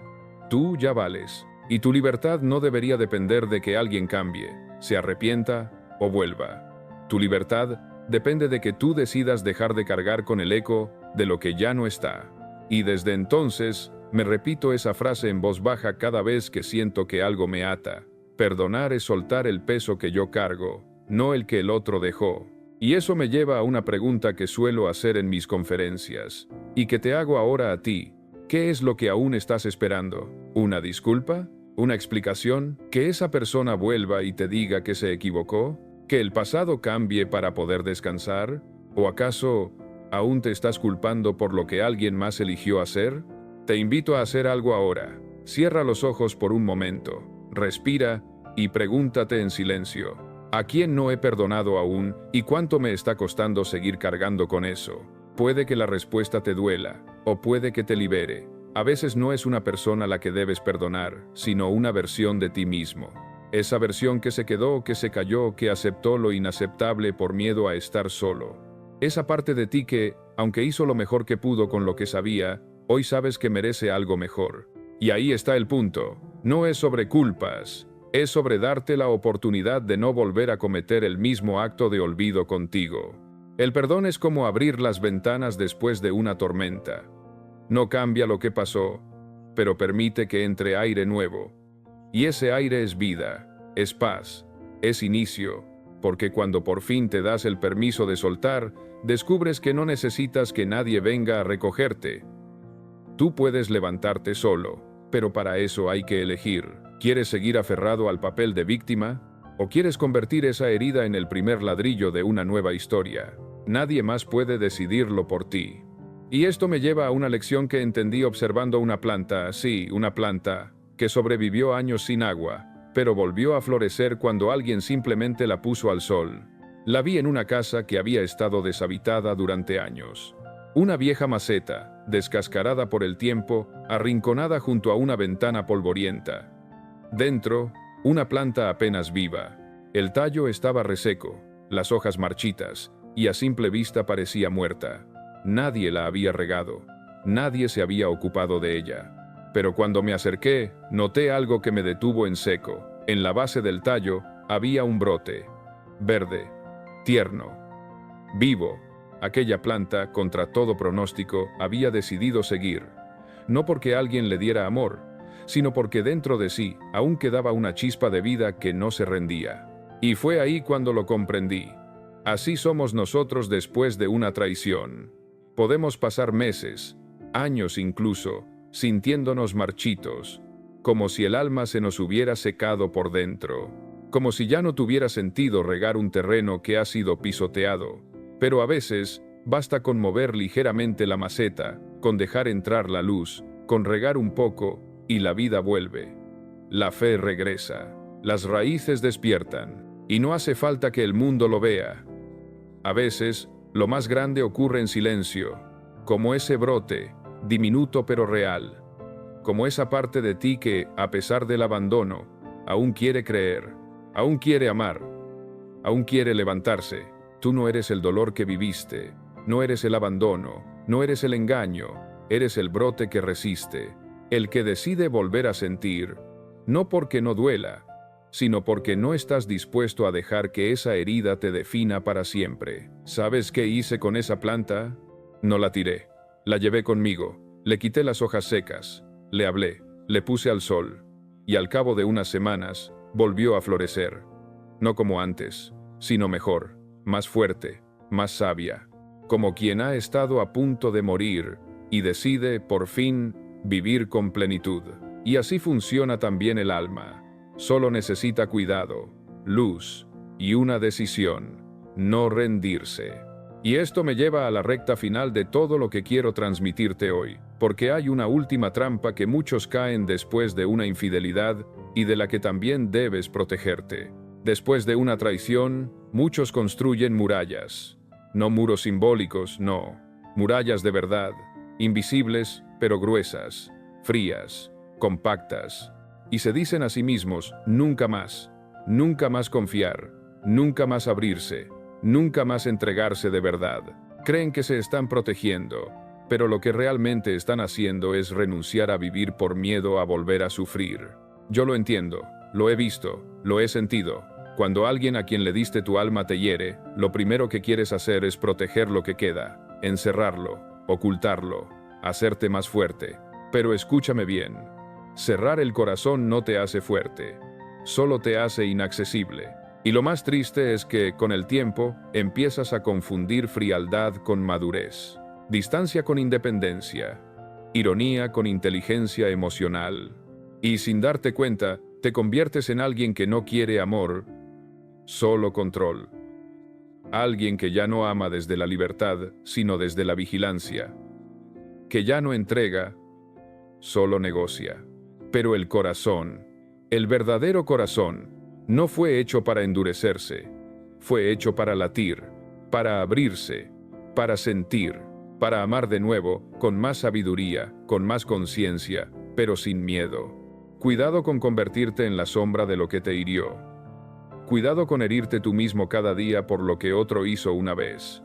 Tú ya vales, y tu libertad no debería depender de que alguien cambie, se arrepienta o vuelva. Tu libertad depende de que tú decidas dejar de cargar con el eco de lo que ya no está. Y desde entonces, me repito esa frase en voz baja cada vez que siento que algo me ata. Perdonar es soltar el peso que yo cargo, no el que el otro dejó. Y eso me lleva a una pregunta que suelo hacer en mis conferencias, y que te hago ahora a ti. ¿Qué es lo que aún estás esperando? ¿Una disculpa? ¿Una explicación? ¿Que esa persona vuelva y te diga que se equivocó? ¿Que el pasado cambie para poder descansar? ¿O acaso aún te estás culpando por lo que alguien más eligió hacer? Te invito a hacer algo ahora. Cierra los ojos por un momento, respira y pregúntate en silencio. ¿A quién no he perdonado aún y cuánto me está costando seguir cargando con eso? Puede que la respuesta te duela, o puede que te libere. A veces no es una persona la que debes perdonar, sino una versión de ti mismo. Esa versión que se quedó, que se cayó, que aceptó lo inaceptable por miedo a estar solo. Esa parte de ti que, aunque hizo lo mejor que pudo con lo que sabía, hoy sabes que merece algo mejor. Y ahí está el punto. No es sobre culpas. Es sobre darte la oportunidad de no volver a cometer el mismo acto de olvido contigo. El perdón es como abrir las ventanas después de una tormenta. No cambia lo que pasó, pero permite que entre aire nuevo. Y ese aire es vida, es paz, es inicio, porque cuando por fin te das el permiso de soltar, descubres que no necesitas que nadie venga a recogerte. Tú puedes levantarte solo, pero para eso hay que elegir. ¿Quieres seguir aferrado al papel de víctima? ¿O quieres convertir esa herida en el primer ladrillo de una nueva historia? Nadie más puede decidirlo por ti. Y esto me lleva a una lección que entendí observando una planta, sí, una planta, que sobrevivió años sin agua, pero volvió a florecer cuando alguien simplemente la puso al sol. La vi en una casa que había estado deshabitada durante años. Una vieja maceta, descascarada por el tiempo, arrinconada junto a una ventana polvorienta. Dentro, una planta apenas viva. El tallo estaba reseco, las hojas marchitas, y a simple vista parecía muerta. Nadie la había regado, nadie se había ocupado de ella. Pero cuando me acerqué, noté algo que me detuvo en seco. En la base del tallo había un brote, verde, tierno, vivo. Aquella planta, contra todo pronóstico, había decidido seguir. No porque alguien le diera amor, sino porque dentro de sí aún quedaba una chispa de vida que no se rendía. Y fue ahí cuando lo comprendí. Así somos nosotros después de una traición. Podemos pasar meses, años incluso, sintiéndonos marchitos, como si el alma se nos hubiera secado por dentro, como si ya no tuviera sentido regar un terreno que ha sido pisoteado. Pero a veces, basta con mover ligeramente la maceta, con dejar entrar la luz, con regar un poco, y la vida vuelve. La fe regresa, las raíces despiertan, y no hace falta que el mundo lo vea. A veces, lo más grande ocurre en silencio, como ese brote, diminuto pero real, como esa parte de ti que, a pesar del abandono, aún quiere creer, aún quiere amar, aún quiere levantarse. Tú no eres el dolor que viviste, no eres el abandono, no eres el engaño, eres el brote que resiste. El que decide volver a sentir, no porque no duela, sino porque no estás dispuesto a dejar que esa herida te defina para siempre. ¿Sabes qué hice con esa planta? No la tiré, la llevé conmigo, le quité las hojas secas, le hablé, le puse al sol, y al cabo de unas semanas, volvió a florecer. No como antes, sino mejor, más fuerte, más sabia, como quien ha estado a punto de morir, y decide, por fin, vivir con plenitud. Y así funciona también el alma. Solo necesita cuidado, luz y una decisión: no rendirse. Y esto me lleva a la recta final de todo lo que quiero transmitirte hoy. porque hay una última trampa que muchos caen después de una infidelidad y de la que también debes protegerte. Después de una traición, muchos construyen murallas. No muros simbólicos, no. Murallas de verdad, invisibles, pero gruesas, frías, compactas. Y se dicen a sí mismos, nunca más confiar, nunca más abrirse, nunca más entregarse de verdad. Creen que se están protegiendo, pero lo que realmente están haciendo es renunciar a vivir por miedo a volver a sufrir. Yo lo entiendo, lo he visto, lo he sentido. Cuando alguien a quien le diste tu alma te hiere, lo primero que quieres hacer es proteger lo que queda, encerrarlo, ocultarlo, hacerte más fuerte. Pero escúchame bien, cerrar el corazón no te hace fuerte, solo te hace inaccesible. Y lo más triste es que, con el tiempo, empiezas a confundir frialdad con madurez, distancia con independencia, ironía con inteligencia emocional. Y sin darte cuenta, te conviertes en alguien que no quiere amor, solo control. Alguien que ya no ama desde la libertad, sino desde la vigilancia. Que ya no entrega, solo negocia. Pero el corazón, el verdadero corazón, no fue hecho para endurecerse. Fue hecho para latir, para abrirse, para sentir, para amar de nuevo, con más sabiduría, con más conciencia, pero sin miedo. Cuidado con convertirte en la sombra de lo que te hirió. Cuidado con herirte tú mismo cada día por lo que otro hizo una vez.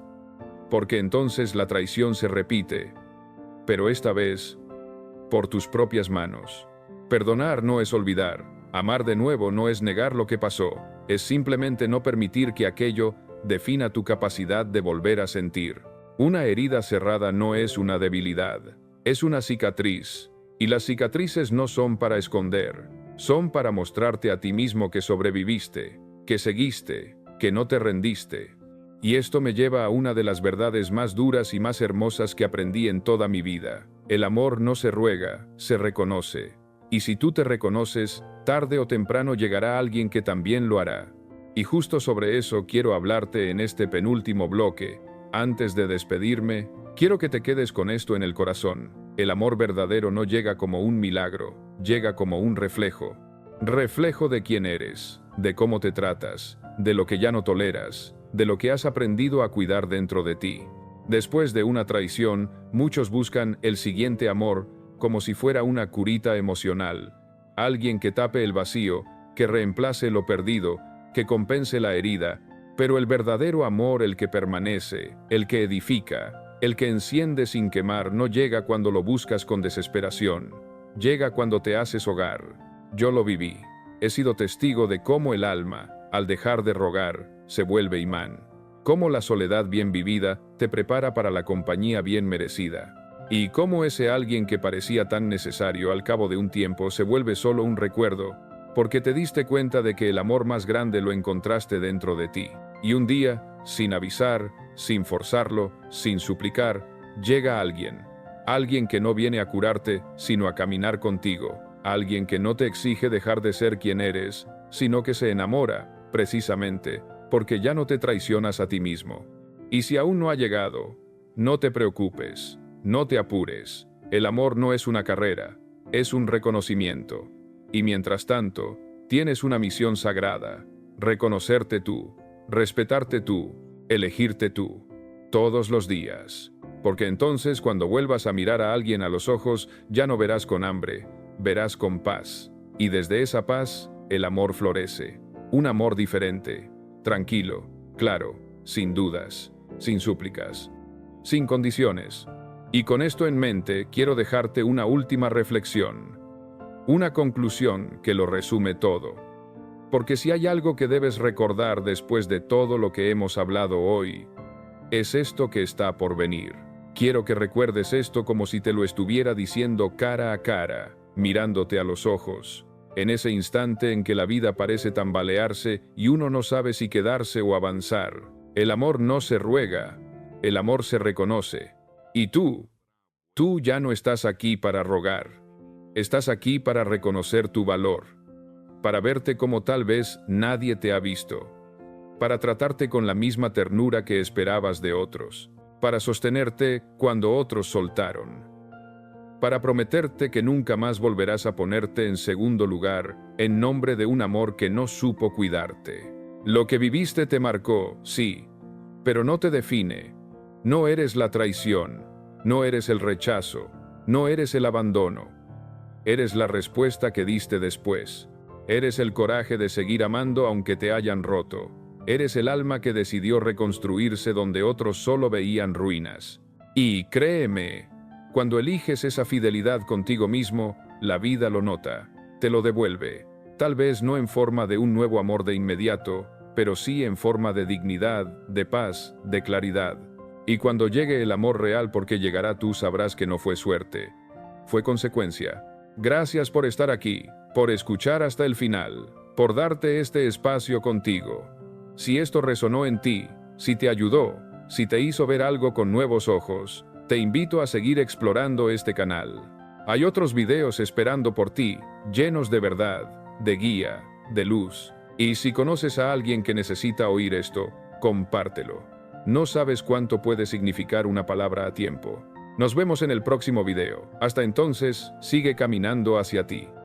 Porque entonces la traición se repite, pero esta vez, por tus propias manos. Perdonar no es olvidar, amar de nuevo no es negar lo que pasó, es simplemente no permitir que aquello defina tu capacidad de volver a sentir. Una herida cerrada no es una debilidad, es una cicatriz, y las cicatrices no son para esconder, son para mostrarte a ti mismo que sobreviviste, que seguiste, que no te rendiste. Y esto me lleva a una de las verdades más duras y más hermosas que aprendí en toda mi vida. El amor no se ruega, se reconoce. Y si tú te reconoces, tarde o temprano llegará alguien que también lo hará. Y justo sobre eso quiero hablarte en este penúltimo bloque. Antes de despedirme, quiero que te quedes con esto en el corazón. El amor verdadero no llega como un milagro, llega como un reflejo. Reflejo de quién eres, de cómo te tratas, de lo que ya no toleras, de lo que has aprendido a cuidar dentro de ti. Después de una traición, muchos buscan el siguiente amor como si fuera una curita emocional. Alguien que tape el vacío, que reemplace lo perdido, que compense la herida. Pero el verdadero amor, el que permanece, el que edifica, el que enciende sin quemar, no llega cuando lo buscas con desesperación. Llega cuando te haces hogar. Yo lo viví. He sido testigo de cómo el alma, al dejar de rogar, se vuelve imán. Cómo la soledad bien vivida te prepara para la compañía bien merecida. Y cómo ese alguien que parecía tan necesario al cabo de un tiempo se vuelve solo un recuerdo, porque te diste cuenta de que el amor más grande lo encontraste dentro de ti. Y un día, sin avisar, sin forzarlo, sin suplicar, llega alguien. Alguien que no viene a curarte, sino a caminar contigo. Alguien que no te exige dejar de ser quien eres, sino que se enamora, precisamente, porque ya no te traicionas a ti mismo. Y si aún no ha llegado, no te preocupes, no te apures. El amor no es una carrera, es un reconocimiento. Y mientras tanto, tienes una misión sagrada: reconocerte tú, respetarte tú, elegirte tú, todos los días. Porque entonces, cuando vuelvas a mirar a alguien a los ojos, ya no verás con hambre, verás con paz. Y desde esa paz, el amor florece. Un amor diferente, tranquilo, claro, sin dudas, sin súplicas, sin condiciones. Y con esto en mente, quiero dejarte una última reflexión. Una conclusión que lo resume todo. Porque si hay algo que debes recordar después de todo lo que hemos hablado hoy, es esto que está por venir. Quiero que recuerdes esto como si te lo estuviera diciendo cara a cara, mirándote a los ojos, en ese instante en que la vida parece tambalearse y uno no sabe si quedarse o avanzar. El amor no se ruega, el amor se reconoce. Y tú ya no estás aquí para rogar. Estás aquí para reconocer tu valor, para verte como tal vez nadie te ha visto, para tratarte con la misma ternura que esperabas de otros, para sostenerte cuando otros soltaron. para prometerte que nunca más volverás a ponerte en segundo lugar en nombre de un amor que no supo cuidarte. Lo que viviste te marcó, sí, pero no te define. No eres la traición, no eres el rechazo, no eres el abandono. Eres la respuesta que diste después. Eres el coraje de seguir amando aunque te hayan roto. Eres el alma que decidió reconstruirse donde otros solo veían ruinas. Y créeme, cuando eliges esa fidelidad contigo mismo, la vida lo nota, te lo devuelve. Tal vez no en forma de un nuevo amor de inmediato, pero sí en forma de dignidad, de paz, de claridad. Y cuando llegue el amor real, porque llegará, tú sabrás que no fue suerte, fue consecuencia. Gracias por estar aquí, por escuchar hasta el final, por darte este espacio contigo. Si esto resonó en ti, si te ayudó, si te hizo ver algo con nuevos ojos, te invito a seguir explorando este canal. Hay otros videos esperando por ti, llenos de verdad, de guía, de luz. Y si conoces a alguien que necesita oír esto, compártelo. No sabes cuánto puede significar una palabra a tiempo. Nos vemos en el próximo video. Hasta entonces, sigue caminando hacia ti.